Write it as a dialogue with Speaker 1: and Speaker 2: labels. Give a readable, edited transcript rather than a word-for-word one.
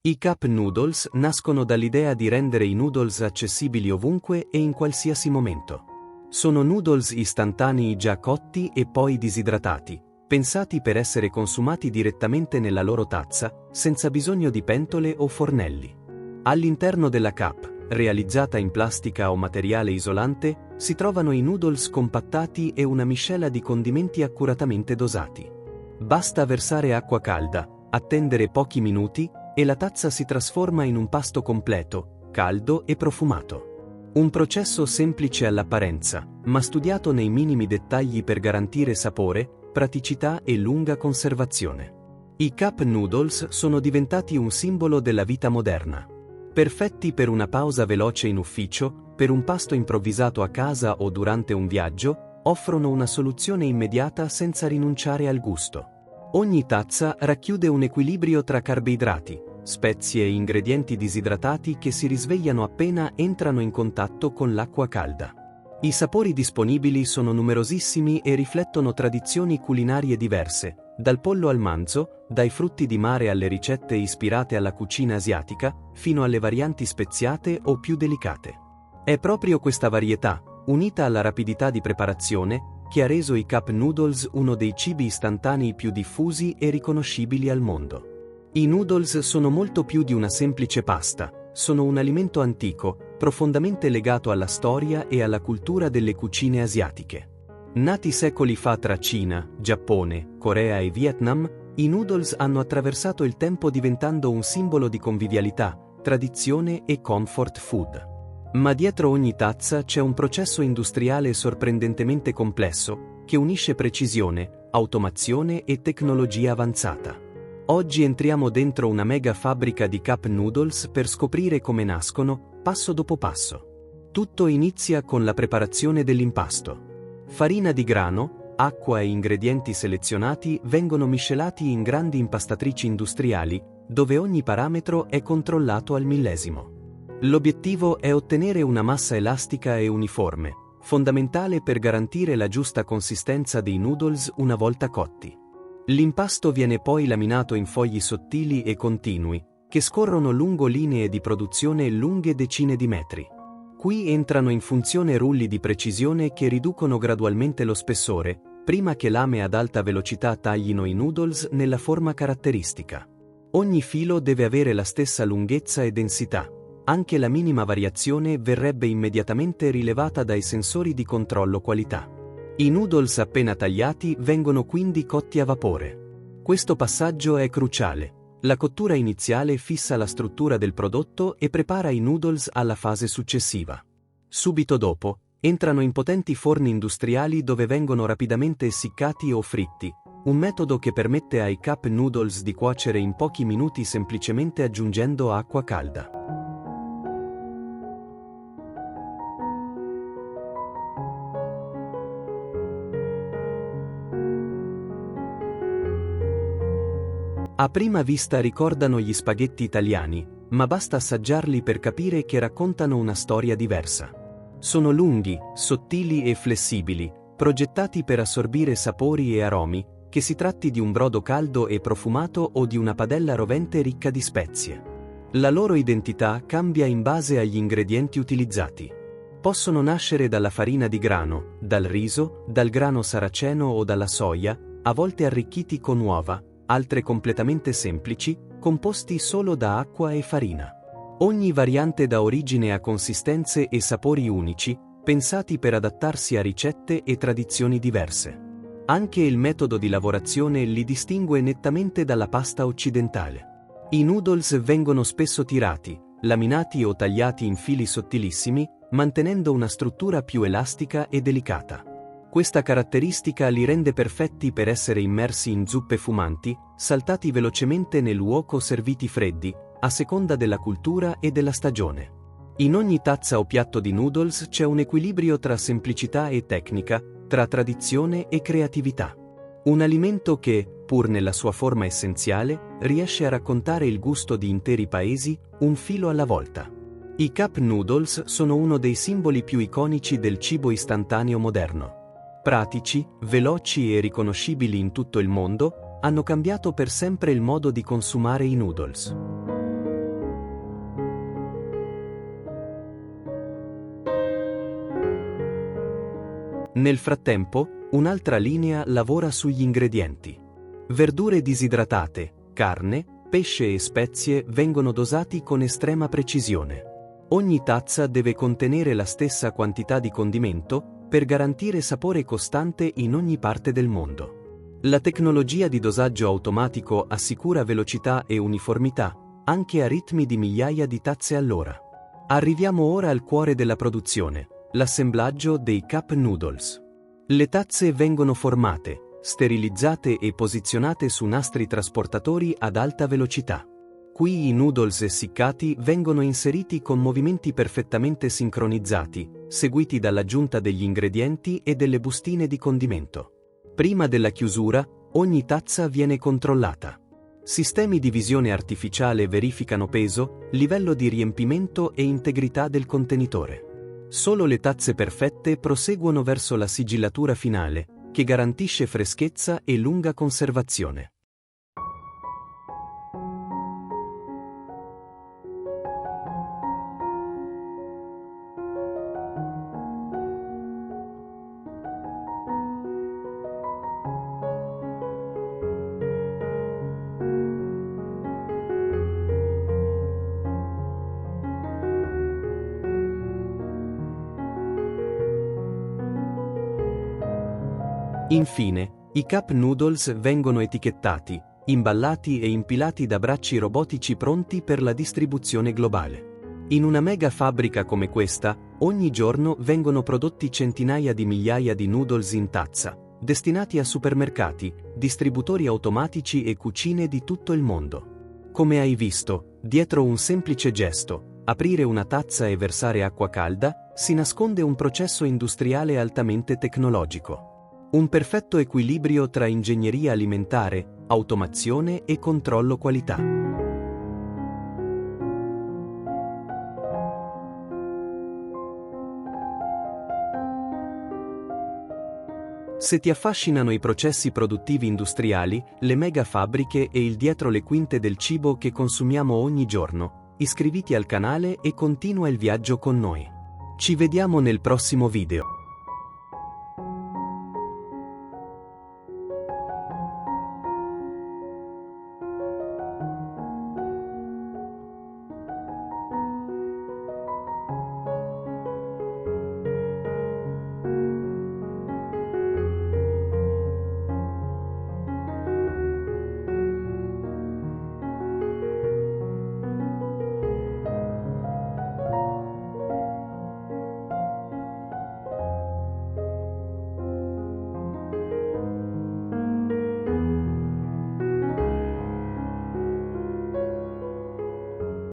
Speaker 1: I cup noodles nascono dall'idea di rendere i noodles accessibili ovunque e in qualsiasi momento. Sono noodles istantanei già cotti e poi disidratati, pensati per essere consumati direttamente nella loro tazza, senza bisogno di pentole o fornelli. All'interno della cup, realizzata in plastica o materiale isolante, si trovano i noodles compattati e una miscela di condimenti accuratamente dosati. Basta versare acqua calda, attendere pochi minuti, e la tazza si trasforma in un pasto completo, caldo e profumato. Un processo semplice all'apparenza, ma studiato nei minimi dettagli per garantire sapore, praticità e lunga conservazione. I cup noodles sono diventati un simbolo della vita moderna. Perfetti per una pausa veloce in ufficio, per un pasto improvvisato a casa o durante un viaggio, offrono una soluzione immediata senza rinunciare al gusto. Ogni tazza racchiude un equilibrio tra carboidrati, spezie e ingredienti disidratati che si risvegliano appena entrano in contatto con l'acqua calda. I sapori disponibili sono numerosissimi e riflettono tradizioni culinarie diverse, dal pollo al manzo, dai frutti di mare alle ricette ispirate alla cucina asiatica, fino alle varianti speziate o più delicate. È proprio questa varietà, unita alla rapidità di preparazione, che ha reso i cup noodles uno dei cibi istantanei più diffusi e riconoscibili al mondo. I noodles sono molto più di una semplice pasta, sono un alimento antico, profondamente legato alla storia e alla cultura delle cucine asiatiche. Nati secoli fa tra Cina, Giappone, Corea e Vietnam, i noodles hanno attraversato il tempo diventando un simbolo di convivialità, tradizione e comfort food. Ma dietro ogni tazza c'è un processo industriale sorprendentemente complesso, che unisce precisione, automazione e tecnologia avanzata. Oggi entriamo dentro una mega fabbrica di cup noodles per scoprire come nascono, passo dopo passo. Tutto inizia con la preparazione dell'impasto. Farina di grano, acqua e ingredienti selezionati vengono miscelati in grandi impastatrici industriali, dove ogni parametro è controllato al millesimo. L'obiettivo è ottenere una massa elastica e uniforme, fondamentale per garantire la giusta consistenza dei noodles una volta cotti. L'impasto viene poi laminato in fogli sottili e continui, che scorrono lungo linee di produzione lunghe decine di metri. Qui entrano in funzione rulli di precisione che riducono gradualmente lo spessore, prima che lame ad alta velocità taglino i noodles nella forma caratteristica. Ogni filo deve avere la stessa lunghezza e densità. Anche la minima variazione verrebbe immediatamente rilevata dai sensori di controllo qualità. I noodles appena tagliati vengono quindi cotti a vapore. Questo passaggio è cruciale. La cottura iniziale fissa la struttura del prodotto e prepara i noodles alla fase successiva. Subito dopo, entrano in potenti forni industriali dove vengono rapidamente essiccati o fritti, un metodo che permette ai cup noodles di cuocere in pochi minuti semplicemente aggiungendo acqua calda. A prima vista ricordano gli spaghetti italiani, ma basta assaggiarli per capire che raccontano una storia diversa. Sono lunghi, sottili e flessibili, progettati per assorbire sapori e aromi, che si tratti di un brodo caldo e profumato o di una padella rovente ricca di spezie. La loro identità cambia in base agli ingredienti utilizzati. Possono nascere dalla farina di grano, dal riso, dal grano saraceno o dalla soia, a volte arricchiti con uova, altre completamente semplici, composti solo da acqua e farina. Ogni variante dà origine a consistenze e sapori unici, pensati per adattarsi a ricette e tradizioni diverse. Anche il metodo di lavorazione li distingue nettamente dalla pasta occidentale. I noodles vengono spesso tirati, laminati o tagliati in fili sottilissimi, mantenendo una struttura più elastica e delicata. Questa caratteristica li rende perfetti per essere immersi in zuppe fumanti, saltati velocemente nel wok o serviti freddi, a seconda della cultura e della stagione. In ogni tazza o piatto di noodles c'è un equilibrio tra semplicità e tecnica, tra tradizione e creatività. Un alimento che, pur nella sua forma essenziale, riesce a raccontare il gusto di interi paesi, un filo alla volta. I cup noodles sono uno dei simboli più iconici del cibo istantaneo moderno. Pratici, veloci e riconoscibili in tutto il mondo, hanno cambiato per sempre il modo di consumare i noodles. Nel frattempo, un'altra linea lavora sugli ingredienti. Verdure disidratate, carne, pesce e spezie vengono dosati con estrema precisione. Ogni tazza deve contenere la stessa quantità di condimento per garantire sapore costante in ogni parte del mondo. La tecnologia di dosaggio automatico assicura velocità e uniformità, anche a ritmi di migliaia di tazze all'ora. Arriviamo ora al cuore della produzione, l'assemblaggio dei cup noodles. Le tazze vengono formate, sterilizzate e posizionate su nastri trasportatori ad alta velocità. Qui i noodles essiccati vengono inseriti con movimenti perfettamente sincronizzati, seguiti dall'aggiunta degli ingredienti e delle bustine di condimento. Prima della chiusura, ogni tazza viene controllata. Sistemi di visione artificiale verificano peso, livello di riempimento e integrità del contenitore. Solo le tazze perfette proseguono verso la sigillatura finale, che garantisce freschezza e lunga conservazione. Infine, i cup noodles vengono etichettati, imballati e impilati da bracci robotici pronti per la distribuzione globale. In una mega fabbrica come questa, ogni giorno vengono prodotti centinaia di migliaia di noodles in tazza, destinati a supermercati, distributori automatici e cucine di tutto il mondo. Come hai visto, dietro un semplice gesto, aprire una tazza e versare acqua calda, si nasconde un processo industriale altamente tecnologico. Un perfetto equilibrio tra ingegneria alimentare, automazione e controllo qualità. Se ti affascinano i processi produttivi industriali, le mega fabbriche e il dietro le quinte del cibo che consumiamo ogni giorno, iscriviti al canale e continua il viaggio con noi. Ci vediamo nel prossimo video.